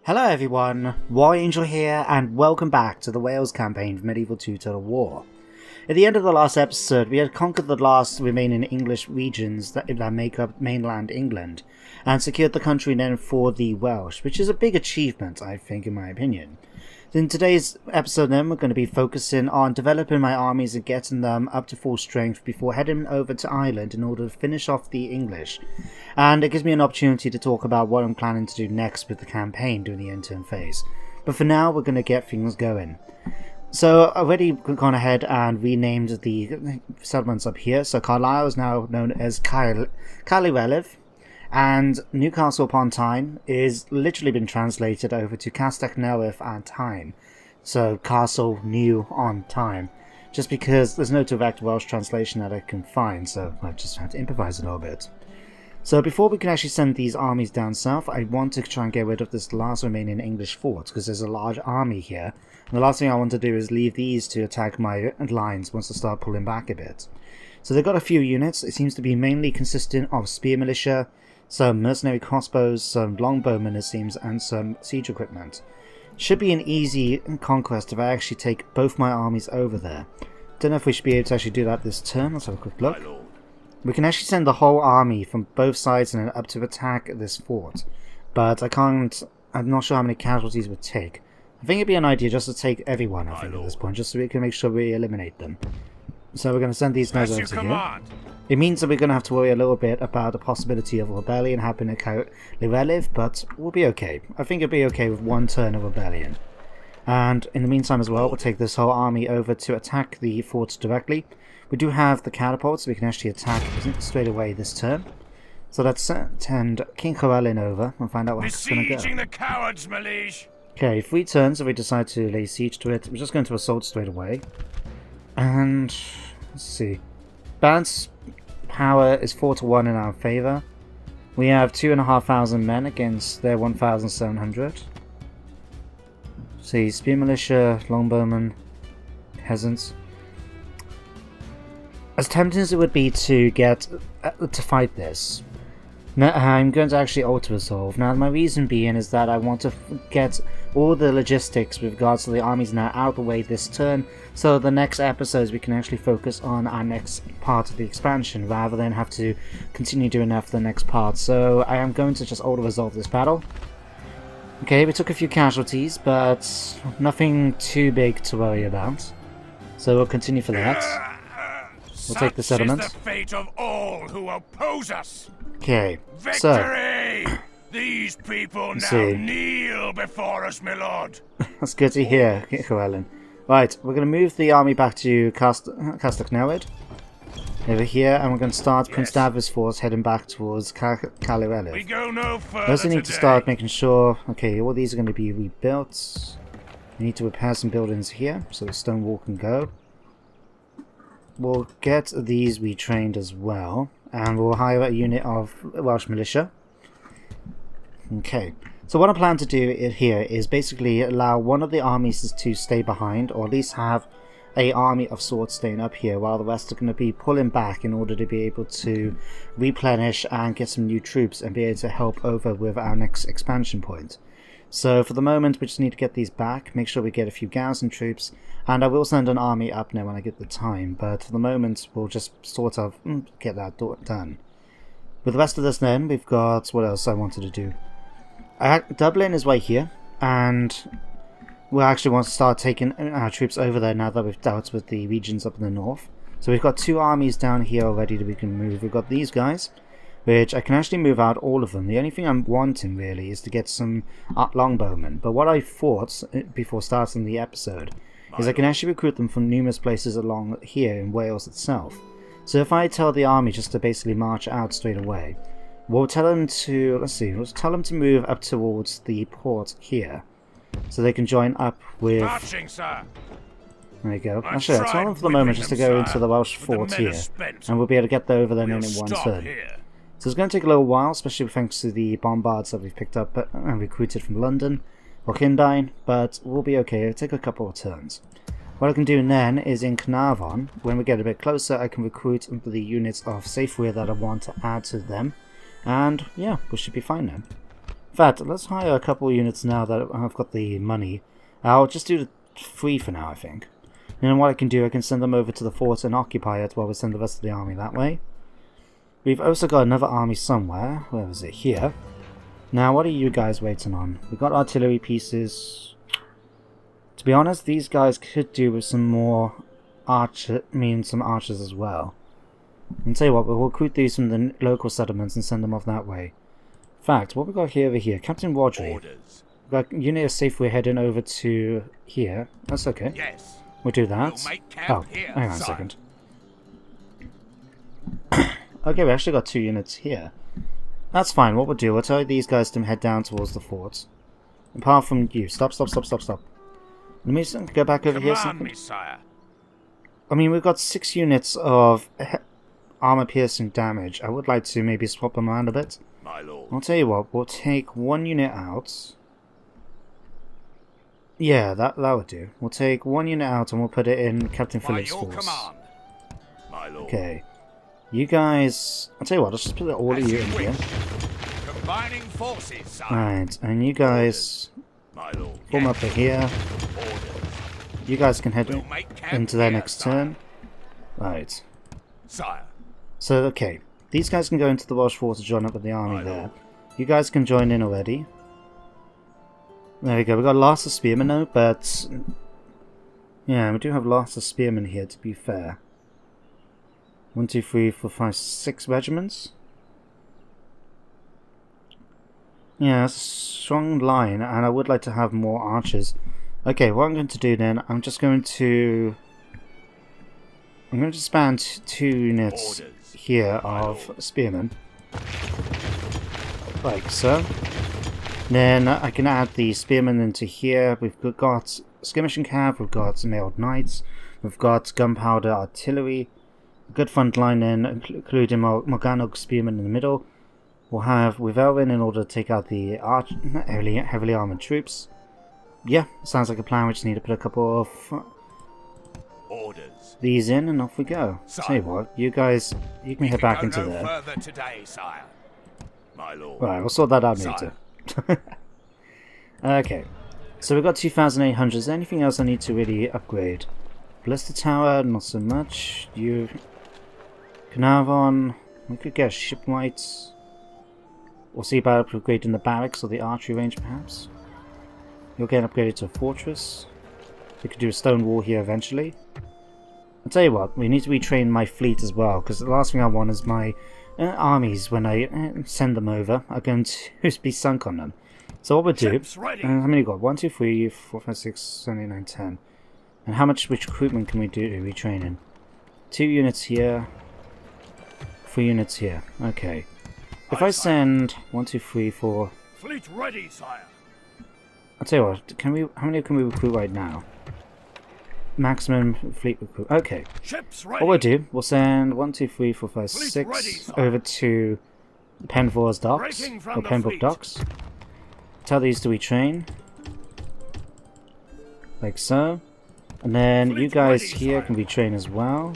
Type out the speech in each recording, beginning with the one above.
Hello everyone, War Angel here, and welcome back to the Wales campaign of Medieval 2 Total War. At the end of the last episode, we had conquered the last remaining English regions that make up mainland England, and secured the country then for the Welsh, which is a big achievement, I think, in my opinion. In today's episode then, we're going to be focusing on developing my armies and getting them up to full strength before heading over to Ireland in order to finish off the English. And it gives me an opportunity to talk about what I'm planning to do next with the campaign during the intern phase. But for now, we're going to get things going. So I've already gone ahead and renamed the settlements up here. So Carlisle is now known as Caerleif, and Newcastle upon Tyne is literally been translated over to Castell Newydd and Tyne. So Castle New on Tyne. Just because there's no direct Welsh translation that I can find, so I've just had to improvise a little bit. So before we can actually send these armies down south, I want to try and get rid of this last remaining English fort, because there's a large army here. And the last thing I want to do is leave these to attack my lines once I start pulling back a bit. So they've got a few units. It seems to be mainly consistent of spear militia, some mercenary crossbows, some longbowmen it seems, and some siege equipment. Should be an easy conquest if I actually take both my armies over there. Don't know if we should be able to actually do that this turn. Let's have a quick look. We can actually send the whole army from both sides and up to attack this fort, but I'm not sure how many casualties it would take. I think it'd be an idea just to take everyone, I think, at this point, just so we can make sure we eliminate them. So we're going to send these guys over to here. It means that we're going to have to worry a little bit about the possibility of a rebellion happening at Caerleif, but we'll be okay. I think it'll be okay with one turn of rebellion. And in the meantime as well, we'll take this whole army over to attack the forts directly. We do have the catapults, so we can actually attack straight away this turn. So let's send King Llewellyn over and find out where it's going to go. The cowards, my liege. Okay, 3 turns if we decide to lay siege to it. We're just going to assault straight away. And let's see. Balance power is 4-1 in our favour. We have 2,500 men against their 1,700. See, spear militia, longbowmen, peasants. As tempting as it would be to get to fight this, I'm going to actually auto-resolve. Now, my reason being is that I want to get all the logistics with regards to the armies now out of the way this turn, so the next episodes we can actually focus on our next part of the expansion, rather than have to continue doing that for the next part. So I am going to just auto-resolve this battle. Okay, we took a few casualties, but nothing too big to worry about. So we'll continue for that. We'll take the settlement. Such is the fate of all who oppose us. Okay, Victory! These people now kneel before us, my lord. That's good to hear, Llewellyn. Right, we're going to move the army back to Castell Newydd over here, and we're going to start Prince David's force heading back towards Caerleif. We go no further. We also need to start making sure, okay, all these are going to be rebuilt. We need to repair some buildings here, so the stone wall can go. We'll get these retrained as well, and we'll hire a unit of Welsh militia. Okay, so what I plan to do here is basically allow one of the armies to stay behind, or at least have a army of sorts staying up here, while the rest are going to be pulling back in order to be able to replenish and get some new troops and be able to help over with our next expansion point. So for the moment we just need to get these back, make sure we get a few garrison troops, and I will send an army up now when I get the time, but for the moment we'll just sort of get that done. With the rest of this then, we've got what else I wanted to do. Dublin is right here, and we actually want to start taking our troops over there now that we've dealt with the regions up in the north. So we've got 2 armies down here already that we can move. We've got these guys, which I can actually move out all of them. The only thing I'm wanting really is to get some longbowmen, but what I thought before starting the episode is I can actually recruit them from numerous places along here in Wales itself. So if I tell the army just to basically march out straight away, we'll tell them to, we'll tell them to move up towards the port here, so they can join up with... Marching, sir. There you go. Actually, I'll tell them for the moment just to go into the Welsh fort here, and we'll be able to get over them in one turn. So it's going to take a little while, especially thanks to the bombards that we've picked up and recruited from London or Kindyne, but we'll be okay. It'll take a couple of turns. What I can do then is in Carnarvon, when we get a bit closer, I can recruit the units of Safeware that I want to add to them, and yeah, we should be fine then. In fact, let's hire a couple units now that I've got the money. I'll just do the 3 for now, I think. And then what I can do, I can send them over to the fort and occupy it while we send the rest of the army that way. We've also got another army somewhere. Where is it? Here. Now, what are you guys waiting on? We've got artillery pieces. To be honest, these guys could do with some more some archers as well. And tell you what, we'll recruit these from the local settlements and send them off that way. In fact, what we got here over here? Captain Wadri. We've got unit is safe, we're heading over to here. That's okay. Yes. We'll do that. We'll hang on a second. Okay, we actually got 2 units here. That's fine. What we'll do, we'll tell these guys to head down towards the fort. Apart from you. Stop. Let me go back over here. I mean, we've got 6 units of armor-piercing damage. I would like to maybe swap them around a bit. My lord. I'll tell you what, we'll take 1 unit out. Yeah, that would do. We'll take 1 unit out and we'll put it in Captain Phillips' force. My lord. Okay. You guys... I'll tell you what, let's just put all of you in here. Combining forces, sire. Right, and you guys... My lord. Form up here. Orders. You guys can head We'll make camp into their here, next sire. turn. Right. Sire. So, okay. These guys can go into the Welsh fort to join up with the army My there. lord. You guys can join in already. There we go. We've got lots of spearmen now, but... Yeah, we do have lots of spearmen here, to be fair. 1, 2, 3, 4, 5, 6 regiments. Yeah, that's a strong line, and I would like to have more archers. Okay, what I'm going to do then, I'm going to expand 2 units here of spearmen. Like so. Then I can add the spearmen into here. We've got skirmishing cav, we've got mailed knights, we've got gunpowder artillery, a good front line then, including Morganaug spearmen in the middle. We'll have Wivelwin in order to take out the heavily armoured troops. Yeah, sounds like a plan. We just need to put a couple of Orders. These in and off we go. Sire. Tell you what, you guys, you can head back into there. Further today, sire. My lord. Right, we'll sort that out later. Okay, so we've got 2,800. Is there anything else I need to really upgrade? Ballista Tower, not so much. You... Carnarvon, we could get shipwrights. We'll see about upgrading the barracks or the archery range, perhaps. You'll get upgraded to a fortress. We could do a stone wall here eventually. I'll tell you what, we need to retrain my fleet as well, because the last thing I want is my armies, when I send them over, are going to be sunk on them. So what we'll do, how many got? 1, 2, 3, 4, 5, 6, 7, 8, 9, 10. And how much recruitment can we do retraining? 2 units here, 3 units here. Okay. If I send 1, 2, 3, 4... Fleet ready, sire. I'll tell you what, how many can we recruit right now? Maximum fleet recruit. Okay. Ships ready. What we'll do, we'll send 1, 2, 3, 4, 5, 6 over to Penvor's docks, or Pembroke docks. Tell these to retrain. Like so. And then you guys here can retrain as well.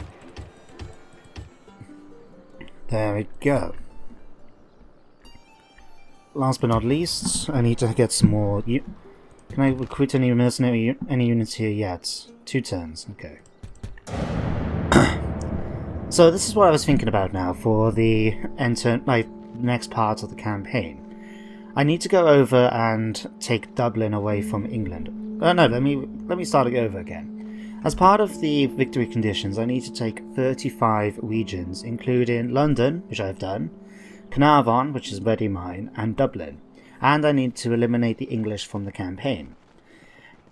There we go. Last but not least, I need to get some more... Can I recruit any mercenary, any units here yet? 2 turns, okay. So this is what I was thinking about now for the next part of the campaign. I need to go over and take Dublin away from England. No, let me start it over again. As part of the victory conditions, I need to take 35 regions, including London, which I've done, Carnarvon, which is already mine, and Dublin. And I need to eliminate the English from the campaign.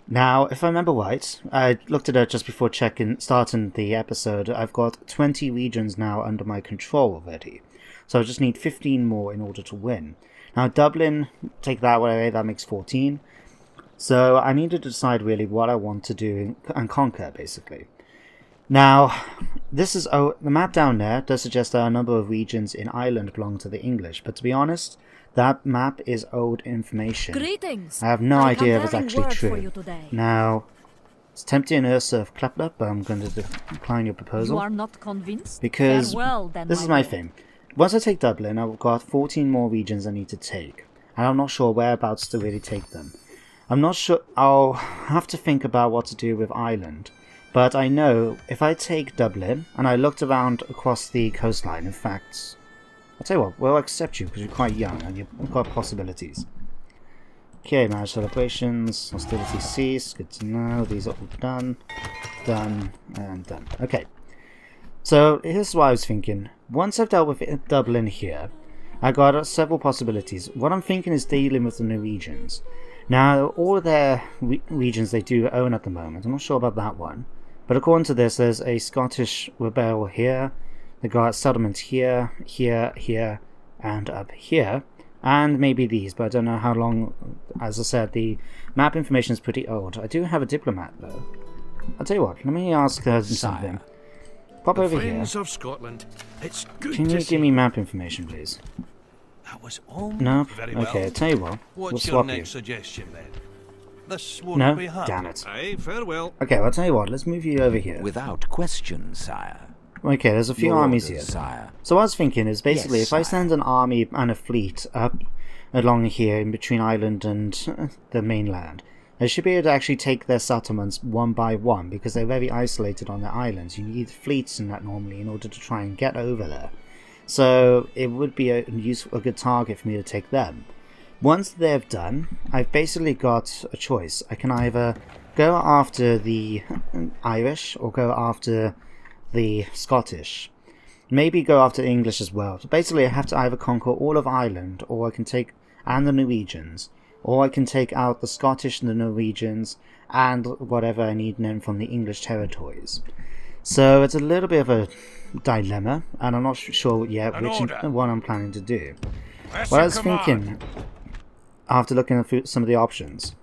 Now, if I remember right, I looked at it just before starting the episode. I've got 20 regions now under my control already. So I just need 15 more in order to win. Now, Dublin, take that away, that makes 14. So I need to decide really what I want to do and conquer, basically. Now, this is the map down there does suggest that a number of regions in Ireland belong to the English, but to be honest, that map is old information. Greetings. I have no idea if it's actually true. Now, it's tempting Ursa of Klepler, but I'm going to decline your proposal. You are not convinced? Because Farewell, then, this is my thing. Once I take Dublin, I've got 14 more regions I need to take. and I'm not sure whereabouts to really take them. I'm not sure. I'll have to think about what to do with Ireland, but I know if I take Dublin, and I looked around across the coastline, in fact, I'll tell you what, we'll accept you because you're quite young and you've got possibilities. Okay, marriage celebrations, hostilities cease, good to know, these are all done, done, and done. Okay, so here's what I was thinking. Once I've dealt with Dublin here, I got several possibilities. What I'm thinking is dealing with the Norwegians. Now, all of their regions they do own at the moment, I'm not sure about that one, but according to this, there's a Scottish rebel here, they got settlements here, here, here, and up here. And maybe these, but I don't know how long. As I said, the map information is pretty old. I do have a diplomat, though. I'll tell you what, let me ask her something. Pop over here. Of Scotland, it's good Can you give me map information, please? That was all. No? Very well. Okay, I'll tell you what. We'll What's your swap next you. suggestion then? This won't No? be hard. Damn it. Aye, farewell. Okay, well, I'll tell you what, let's move you over here. Without question, sire. Okay, there's a few Your armies orders, here. sire. So what I was thinking is basically Yes, if I sire. send an army and a fleet up along here in between Ireland and the mainland, they should be able to actually take their settlements one by one because they're very isolated on their islands. You need fleets in that normally in order to try and get over there. So it would be a good target for me to take them. Once they're done, I've basically got a choice. I can either go after the Irish or go after the Scottish. Maybe go after the English as well. So basically I have to either conquer all of Ireland or I can take and the Norwegians, or I can take out the Scottish and the Norwegians and whatever I need then from the English territories. So it's a little bit of a dilemma and I'm not sure yet what I'm planning to do. What I was thinking after looking at some of the options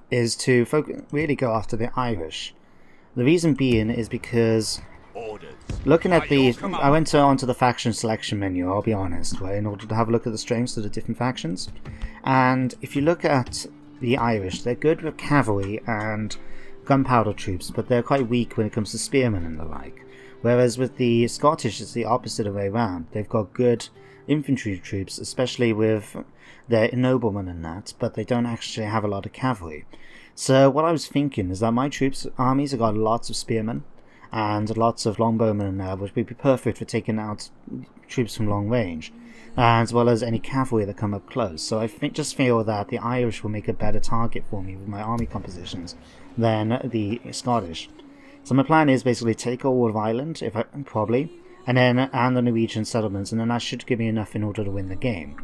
is to really go after the Irish. The reason being is because looking at the, I went onto the faction selection menu, I'll be honest, right, in order to have a look at the strengths of the different factions. And if you look at the Irish, they're good with cavalry and gunpowder troops, but they're quite weak when it comes to spearmen and the like. Whereas with the Scottish, it's the opposite of the way around. They've got good infantry troops, especially with their noblemen and that, but they don't actually have a lot of cavalry. So what I was thinking is that my armies have got lots of spearmen and lots of longbowmen in there, which would be perfect for taking out troops from long range, as well as any cavalry that come up close. So I just feel that the Irish will make a better target for me with my army compositions than the Scottish. So my plan is basically take all of Ireland, probably, and the Norwegian settlements, and then that should give me enough in order to win the game.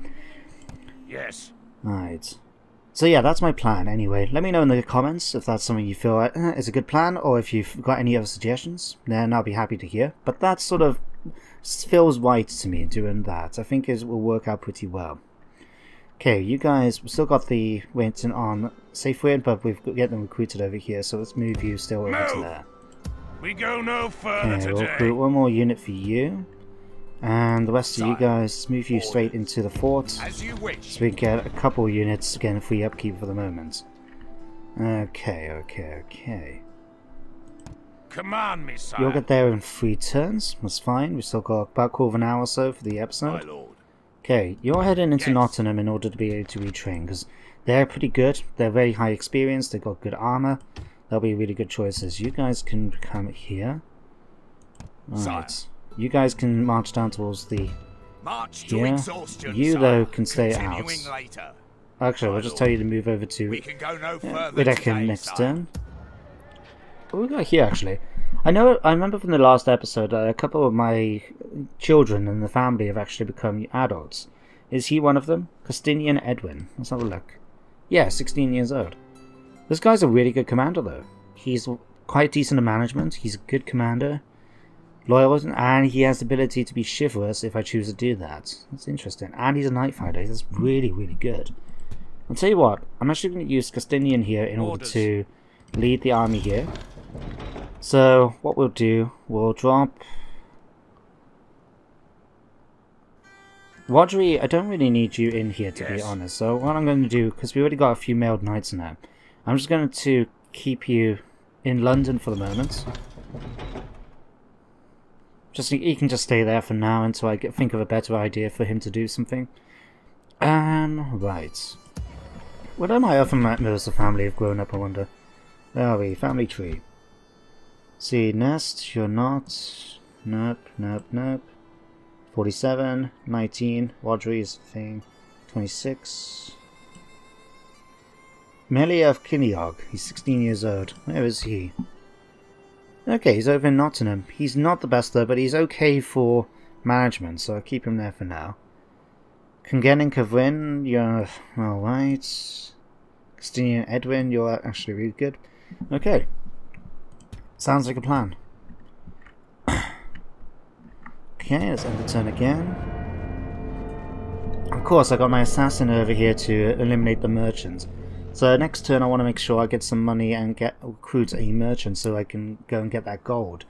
Yes. Right. So yeah, that's my plan anyway. Let me know in the comments if that's something you feel is a good plan, or if you've got any other suggestions, then I'll be happy to hear. But that sort of feels right to me doing that. I think it will work out pretty well. Okay, you guys, we've still got the waiting on safe win, but we've got them recruited over here, so let's move you still over to there. We go no further Okay, we'll today. recruit one more unit for you. And the rest of you guys, let's move you straight into the fort. As you wish. So we can get a couple units, again, free upkeep for the moment. Okay. Command me, sire. You'll get there in 3 turns, that's fine. We've still got about a quarter of an hour or so for the My episode. lord. Okay, you're heading into Yes. Nottingham in order to be able to retrain, because they're pretty good. They're very high experience, they've got good armor. They'll be really good choices. You guys can come here. Alright. You guys can march down towards the... March to Yeah. exhaustion, You, sire. though, can stay out. Continuing later. Actually, My we'll just lord. tell you to move over to We can go no further Riddick today, next sire. turn. What we got here, actually? I remember from the last episode, a couple of my children in the family have actually become adults. Is he one of them? Custinian Edwin. Let's have a look. Yeah, 16 years old. This guy's a really good commander, though. He's quite decent in management. He's a good commander. Loyal, and he has the ability to be chivalrous if I choose to do that. That's interesting. And he's a night fighter. That's really, really good. I'll tell you what. I'm actually going to use Custinian here in order to lead the army here. So, what we'll do, we'll drop... Rodri, I don't really need you in here, to be honest. So, what I'm going to do, because we already got a few mailed knights now, I'm just going to keep you in London for the moment. He can just stay there for now until I think of a better idea for him to do something. Right. Where do my other members of the family have grown up, I wonder? Where are we? Family tree. See, Nest, you're not. Nope, nope, nope. 47, 19, Audrey's thing. 26. Melia of Kinniog, he's 16 years old. Where is he? Okay, he's over in Nottingham. He's not the best though, but he's okay for management, so I'll keep him there for now. Congen and Kavrin, you're alright. Christina and Edwin, you're actually really good. Okay. Sounds like a plan. Okay, let's end the turn again. Of course, I got my assassin over here to eliminate the merchants. So next turn I want to make sure I get some money and recruit a merchant so I can go and get that gold.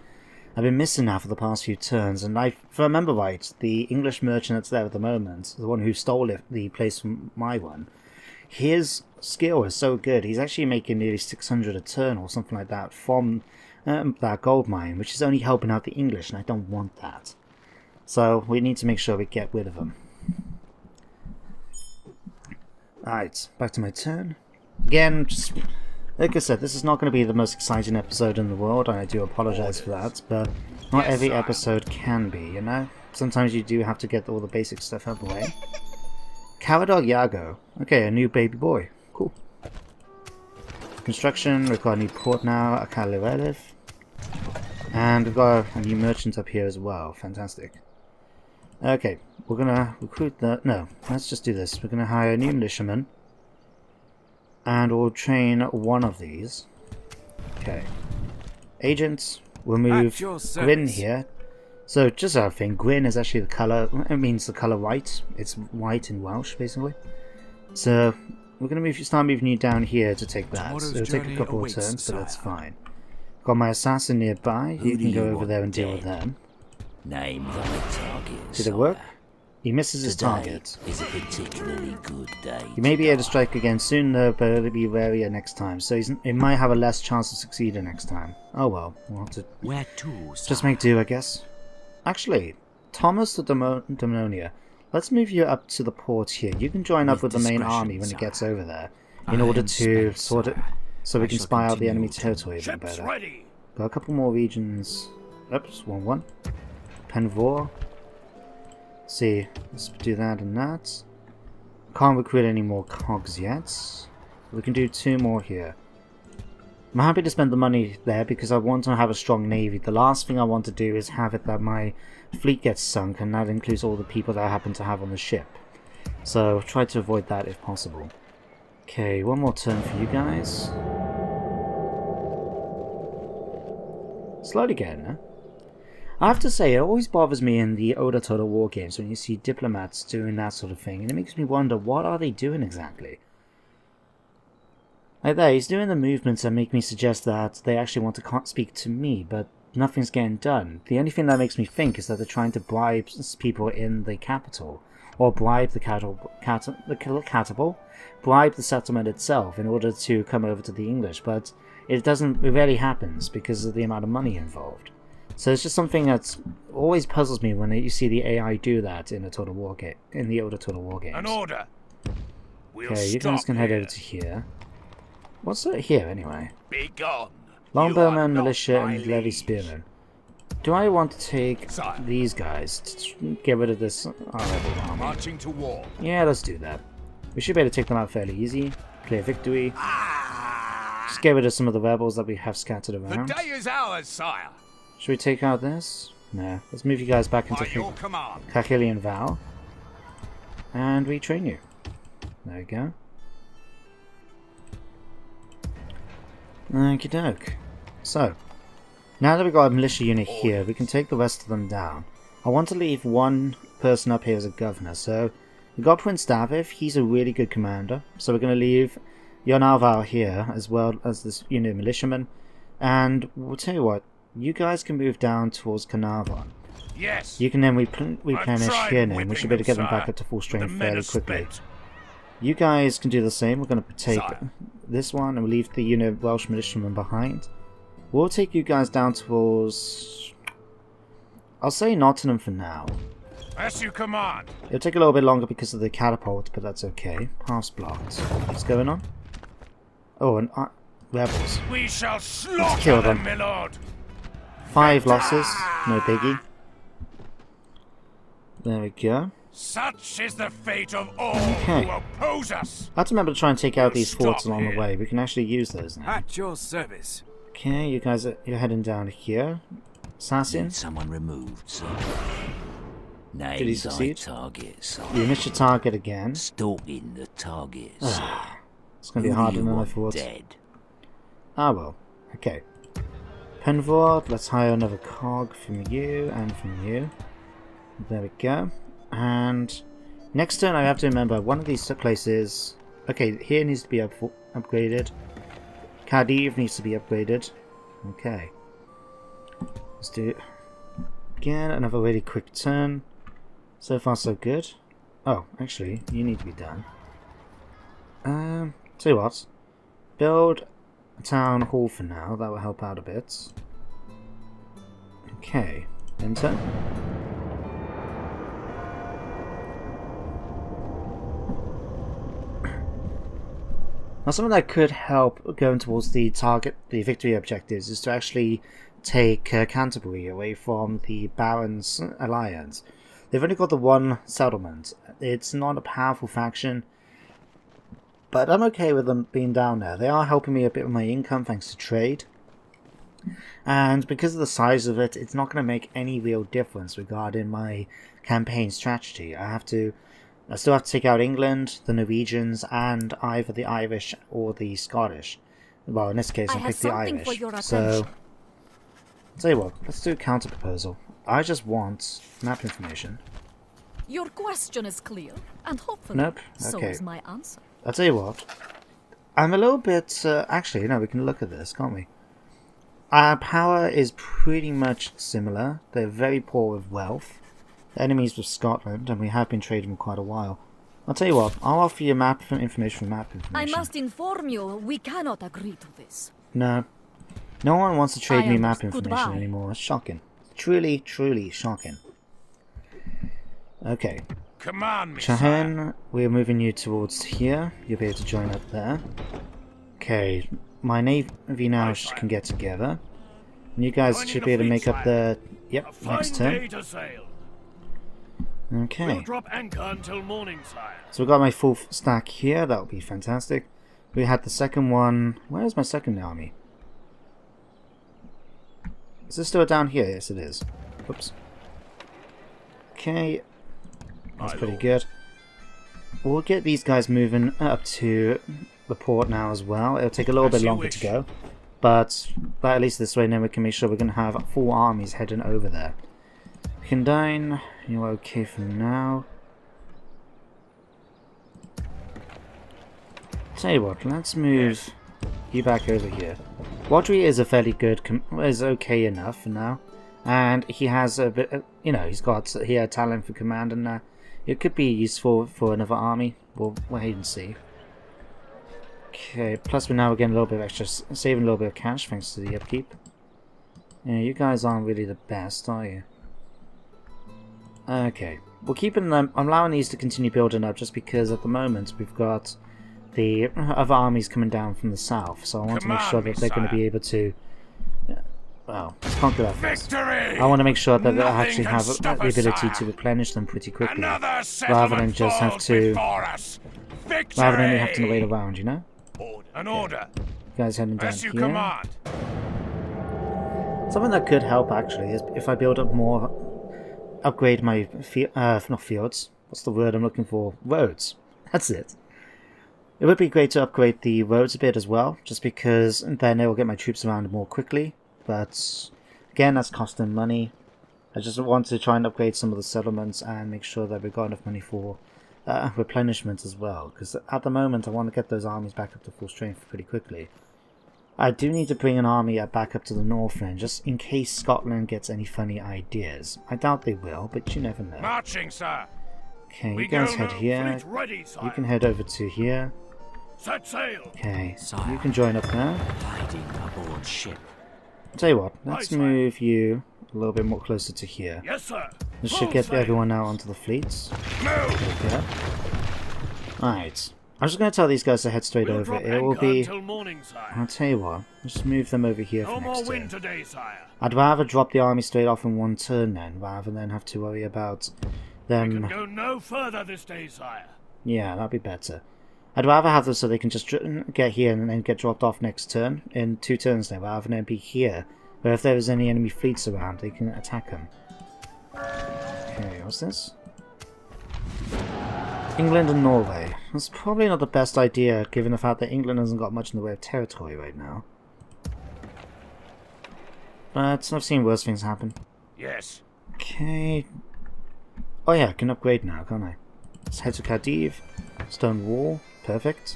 I've been missing now for the past few turns, and if I remember right, the English merchant that's there at the moment, the one who stole the place from my one, his skill is so good, he's actually making nearly 600 a turn or something like that from that gold mine, which is only helping out the English, and I don't want that. So we need to make sure we get rid of him. Alright, back to my turn. Again, just like I said, this is not going to be the most exciting episode in the world, and I do apologise for that, but not every episode can be, you know? Sometimes you do have to get all the basic stuff out of the way. Caradog Yago. Okay, a new baby boy. Cool. Construction, we've got a new port now, Akali Relif. And we've got a new merchant up here as well. Fantastic. Okay, we're gonna recruit the... No, let's just do this. We're gonna hire a new militiaman. And we'll train one of these. Okay. Agents, we'll move Gwyn here. So, just our thing, Gwyn is actually the colour... It means the colour white. It's white in Welsh, basically. So, we're gonna start moving you down here to take that. So it'll take a couple of turns, but that's fine. Got my assassin nearby. You can go over there and deal with them. Name thy target. Did it work? He misses his target. Is a particularly good day. He may be able to strike again soon though, but it'll be warier next time. So he might have a less chance of succeeding next time. Oh well, we'll have to Where to, just make do, I guess. Actually, Thomas the Demonia, let's move you up to the port here. You can join up with the main army when it gets over there, in order to sort it, so we can spy out the enemy territory a bit better. Got a couple more regions. Oops, 1-1. Penvor. See, let's do that and that. Can't recruit any more cogs yet. We can do 2 more here. I'm happy to spend the money there because I want to have a strong navy. The last thing I want to do is have it that my fleet gets sunk, and that includes all the people that I happen to have on the ship. So try to avoid that if possible. Okay, one more turn for you guys. Slowly getting there. I have to say, it always bothers me in the older Total War games when you see diplomats doing that sort of thing, and it makes me wonder, what are they doing exactly? Like there, he's doing the movements that make me suggest that they actually want to speak to me, but nothing's getting done. The only thing that makes me think is that they're trying to bribe people in the capital, or bribe the capital, bribe the settlement itself in order to come over to the English, but it rarely happens because of the amount of money involved. So it's just something that always puzzles me when you see the AI do that in a Total War game, in the older Total War games. An order. We'll okay, you guys can head over to here. What's it here anyway? Be gone. Longbowman, militia, and levy spearmen. Do I want to take these guys to get rid of this rebel army? Marching to war. Yeah, let's do that. We should be able to take them out fairly easy. Clear victory. Just get rid of some of the rebels that we have scattered around. The day is ours, sire. Should we take out this? No. Let's move you guys back into Cathilian Vow. And retrain you. There we go. Okie doke. So, now that we've got a militia unit here, we can take the rest of them down. I want to leave one person up here as a governor, so we've got Prince Daviv. He's a really good commander, so we're going to leave Yonarval here, as well as this militiaman. And we'll tell you what, you guys can move down towards Carnarvon. Yes. You can then replenish here now, and we should be able to get them back up to full strength fairly quickly. You guys can do the same. We're going to take this one, and we'll leave the Welsh militiamen behind. We'll take you guys down towards... I'll say Nottingham for now. As you command. It'll take a little bit longer because of the catapult, but that's okay. Paths blocked. What's going on? Oh, and rebels. We shall Let's slaughter kill them, them. my lord. 5 losses, no biggie. There we go. Such is the fate of all Okay. who oppose us. I have to remember to try and take out these forts Stop along the here. way. We can actually use those now. At your service. Okay, you guys you're heading down here. Assassin, Need someone removed, sir. did he Name thy succeed? target, sir. You missed your target again. Stalking the target, sir. It's going to be Who do harder you than I want thought. dead? Ah well, okay. Penvord, let's hire another cog from you and from you. There we go. And next turn I have to remember one of these places. Okay, here needs to be upgraded. Cardiff needs to be upgraded. Okay. Let's do it. Again, another really quick turn. So far so good. Oh, actually, you need to be done. Tell you what. Build a town hall for now. That will help out a bit. Okay. Enter. Now something that could help going towards the victory objectives is to actually take Canterbury away from the Barons Alliance. They've only got the one settlement. It's not a powerful faction, but I'm okay with them being down there. They are helping me a bit with my income thanks to trade. And because of the size of it, it's not going to make any real difference regarding my campaign strategy. I still have to take out England, the Norwegians, and either the Irish or the Scottish. Well, in this case, I'll pick the Irish. So, I'll tell you what, let's do a counter proposal. I just want map information. Your question is clear, and hopefully Nope. so Okay. is my answer. I'll tell you what. I'm a little bit... actually, no, we can look at this, can't we? Our power is pretty much similar. They're very poor with wealth. The enemy's with Scotland, and we have been trading for quite a while. I'll tell you what, I'll offer you map information for map I information. must inform you, we cannot agree to this. No. No one wants to trade I me map understand. information Goodbye. anymore. It's shocking. Truly, truly shocking. Okay. Command me, sire. Chahan, we're moving you towards here. You'll be able to join up there. Okay, my navy now can get together. And you guys Joining should the be able to fleet, make up sire. the... Yep, A fine next day turn. to sail. Okay. We'll drop anchor until morning, sire. So we've got my full stack here. That would be fantastic. We had the second one... Where's my second army? Is this still down here? Yes, it is. Oops. Okay. That's pretty good. We'll get these guys moving up to the port now as well. It'll take a little bit As you longer wish. to go. But at least this way, then we can make sure we're going to have full armies heading over there. Kindine, you're okay for now. Tell you what, let's move you back over here. Wadri is a fairly good, is okay enough for now, and he has a bit, he had talent for command, and it could be useful for another army. We'll wait and see. Okay, plus we're now getting a little bit of extra, saving a little bit of cash thanks to the upkeep. Yeah, you guys aren't really the best, are you? Okay, we're keeping them, I'm allowing these to continue building up just because at the moment we've got the other armies coming down from the south, so I want to make sure that they're going to be able to, well, let's conquer that first. Victory! I want to make sure that they Nothing actually can have the stop us, ability sire. to replenish them pretty quickly, Another rather than settlement just have falls to, before us. Victory! rather than having to wait around, you know? An order. You guys heading down As you here. command. Something that could help actually is if I build up more, upgrade my not fields. What's the word I'm looking for? Roads. That's it. It would be great to upgrade the roads a bit as well, just because then it will get my troops around more quickly. But again, that's costing money. I just want to try and upgrade some of the settlements and make sure that we've got enough money for replenishment as well. Because at the moment, I want to get those armies back up to full strength pretty quickly. I do need to bring an army back up to the north end, just in case Scotland gets any funny ideas. I doubt they will, but you never know. Marching, sir. Okay, We you guys go head now. here. Fleet ready, sire. You can head over to here. Set sail. Okay, Sire. you can join up there. Hiding aboard ship. Tell you what, let's sire. move you a little bit more closer to here. Yes, sir. This should get everyone out onto the fleets. Okay. Alright. I'm just going to tell these guys to head straight over. It will be... I'll tell you what. Just move them over here for next turn. Today, sire. I'd rather drop the army straight off in one turn then, rather than have to worry about them... Go no further this day, sire. Yeah, that'd be better. I'd rather have them so they can just get here and then get dropped off next turn, in 2 turns now, rather than be here, where if there was any enemy fleets around, they can attack them. Okay, what's this? England and Norway. That's probably not the best idea, given the fact that England hasn't got much in the way of territory right now. But I've seen worse things happen. Yes. Okay. Oh yeah, I can upgrade now, can't I? Let's head to Cardiff. Stone Wall. Perfect.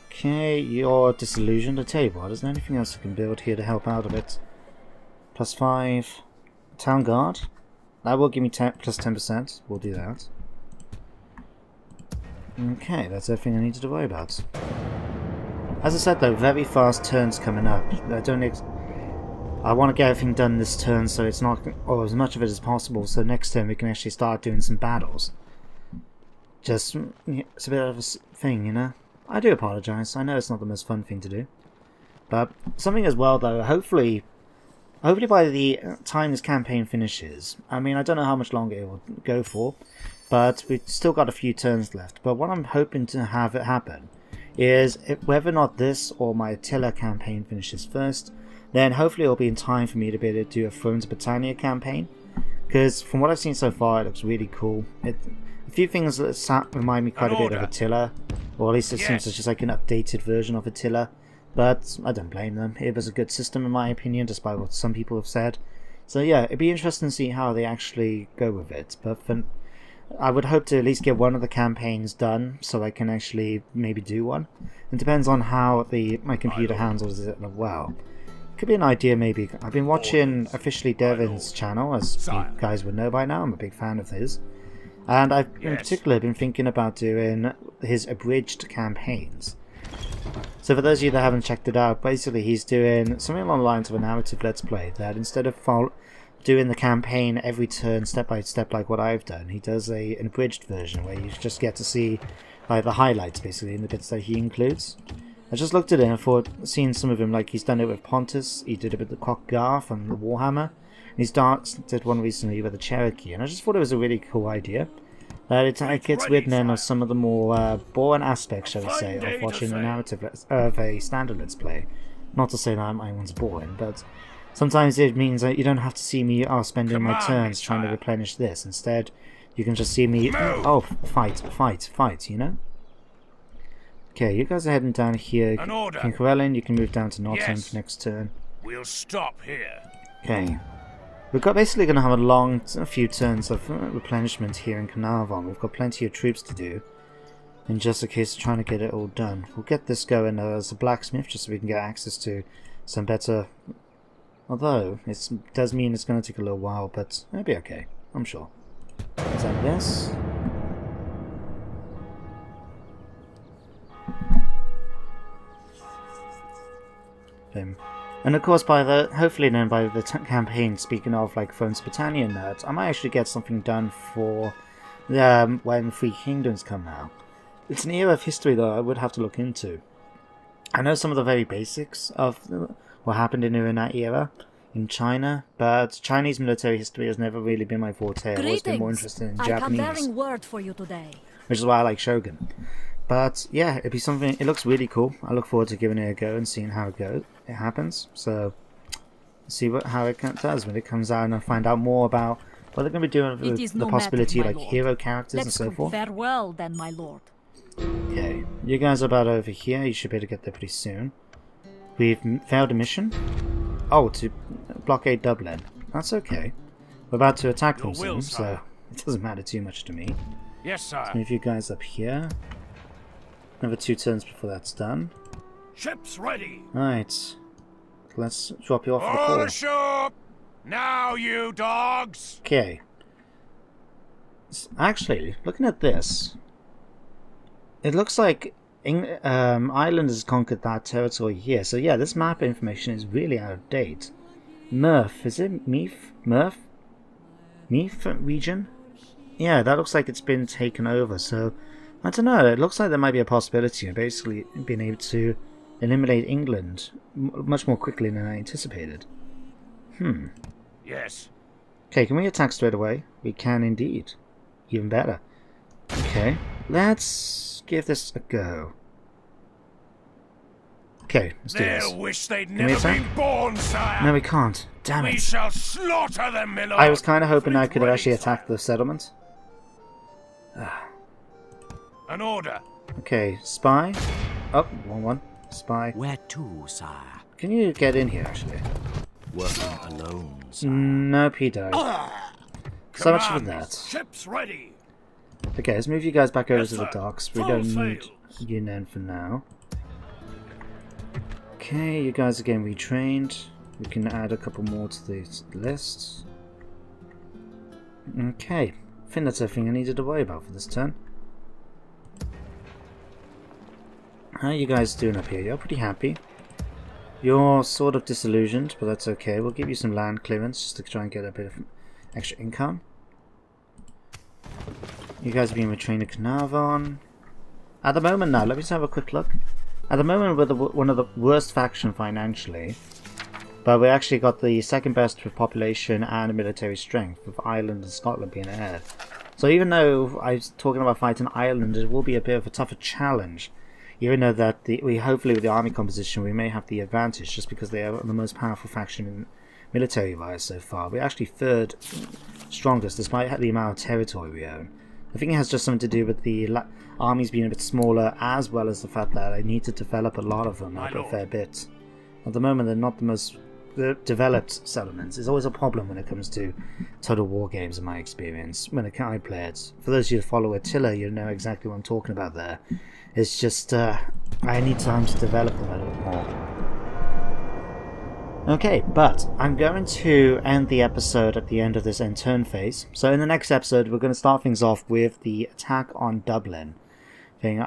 Okay, you're disillusioned. I tell you what, is there anything else I can build here to help out a bit? +5. Town Guard. That will give me plus 10%. We'll do that. Okay, that's everything I needed to worry about. As I said though, very fast turns coming up. I want to get everything done this turn so it's not, or as much of it as possible, so next turn we can actually start doing some battles. Just, it's a bit of a thing, you know? I do apologise, I know it's not the most fun thing to do. But something as well though, hopefully by the time this campaign finishes, I mean I don't know how much longer it will go for, but we've still got a few turns left. But what I'm hoping to have it happen is, whether or not this or my Attila campaign finishes first, then hopefully it'll be in time for me to be able to do a Thrones of Britannia campaign. Because from what I've seen so far, it looks really cool. A few things that remind me quite a bit of Attila, or at least it seems it's just like an updated version of Attila. But I don't blame them. It was a good system in my opinion, despite what some people have said. So yeah, it'd be interesting to see how they actually go with it. But I would hope to at least get one of the campaigns done, so I can actually maybe do one. It depends on how my computer handles it well. Could be an idea maybe. I've been watching Officially Devin's channel, as you guys would know by now. I'm a big fan of his. And I've in particular been thinking about doing his abridged campaigns. So for those of you that haven't checked it out, basically he's doing something along the lines of a narrative let's play, that instead of doing the campaign every turn step by step like what I've done, he does an abridged version where you just get to see like the highlights basically in the bits that he includes. I just looked at it and I thought, seeing some of him, like he's done it with Pontus, he did it with the Cockgarth and the Warhammer, and he's did one recently with the Cherokee, and I just thought it was a really cool idea. That it gets rid then of some of the more boring aspects, shall we say, of watching a narrative of a standard let's play. Not to say that my one's boring, but sometimes it means that you don't have to see me spending my turns trying to replenish this. Instead, you can just see me, fight, you know? Okay, you guys are heading down here. King Corellin, you can move down to Nottingham for next turn. We'll stop here. Okay. We're basically going to have a few turns of replenishment here in Carnarvon. We've got plenty of troops to do, in just a case of trying to get it all done. We'll get this going as a blacksmith, just so we can get access to some better... Although, it does mean it's going to take a little while, but it'll be okay, I'm sure. Is that this? And of course, hopefully then by the campaign, speaking of like Thrones of Britannia nerds, I might actually get something done for when Three Kingdoms come out. It's an era of history though I would have to look into. I know some of the very basics of what happened in that era in China, but Chinese military history has never really been my forte. I've always been more interested in Japanese, bearing word for you today. Which is why I like Shogun. But yeah, it'd be something. It looks really cool. I look forward to giving it a go and seeing how it happens. So see how it does when it comes out, and I find out more about what they're going to be doing with the possibility like hero characters and so forth. Farewell, then, my lord. Okay, you guys are about over here. You should be able to get there pretty soon. We've failed a mission. Oh, to blockade Dublin. That's okay. We're about to attack them soon, so it doesn't matter too much to me. Yes, sir. Let's move you guys up here. Another 2 turns before that's done. Ships ready. Alright. Let's drop you off at the All call. ashore. Now, you dogs. Okay. Actually, looking at this, it looks like Ireland has conquered that territory here. So yeah, this map information is really out of date. Murph, is it Meath? Murph? Neath region? Yeah, that looks like it's been taken over, so I don't know, it looks like there might be a possibility of basically being able to eliminate England much more quickly than I anticipated. Yes. Okay, can we attack straight away? We can indeed. Even better. Okay, let's give this a go. Okay, let's do this. They'll wish they'd we never attack? been born, sire. No, we can't. Damn We it. shall slaughter them, my lord. I was kind of hoping I could have Ready, actually sire. attacked the settlement. An order. Okay, spy. Oh, wrong one. Spy. Where to, sire? Can you get in here, actually? Working alone, sire. Nope, he died. So much for Command, that. Ships ready. Okay, let's move you guys back over Yes, to the sir. docks. We Full don't need sails. you then for now. Okay, you guys are getting retrained. We can add a couple more to the list. Okay, I think that's everything I needed to worry about for this turn. How are you guys doing up here? You're pretty happy. You're sort of disillusioned, but that's okay. We'll give you some land clearance just to try and get a bit of extra income. You guys are being retrained to Carnarvon. At the moment now, let me just have a quick look. At the moment we're one of the worst faction financially, but we actually got the second best for population and military strength, with Ireland and Scotland being ahead. So even though I was talking about fighting Ireland, it will be a bit of a tougher challenge. Even though that we hopefully with the army composition we may have the advantage just because they are the most powerful faction in military-wise so far. We're actually third strongest despite the amount of territory we own. I think it has just something to do with the armies being a bit smaller, as well as the fact that I need to develop a lot of them a fair bit. At the moment they're not the most developed settlements. It's always a problem when it comes to Total War games in my experience, when I play it. For those of you who follow Attila, you know exactly what I'm talking about there. It's just, I need time to develop them a little more. Okay, but I'm going to end the episode at the end of this end turn phase. So in the next episode, we're going to start things off with the attack on Dublin.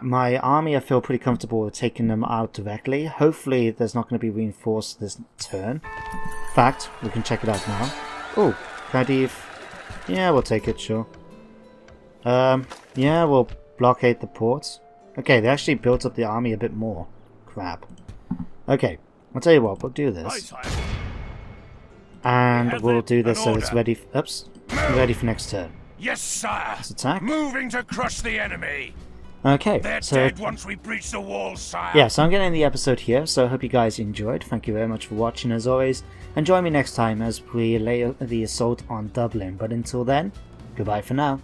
My army, I feel pretty comfortable with taking them out directly. Hopefully, there's not going to be reinforced this turn. In fact, we can check it out now. Oh, Cardiff. Yeah, we'll take it, sure. Yeah, we'll blockade the ports. Okay, they actually built up the army a bit more. Crap. Okay, I'll tell you what, we'll do Aye, this. sire. And Have we'll it. do this An so it's order. ready. Oops. Ready for next turn. Yes, sire. Let's attack. Moving to crush the enemy. Okay, They're so dead once we breach the walls, sire. yeah, so I'm going to end the episode here, so I hope you guys enjoyed. Thank you very much for watching as always, and join me next time as we lay the assault on Dublin. But until then, goodbye for now.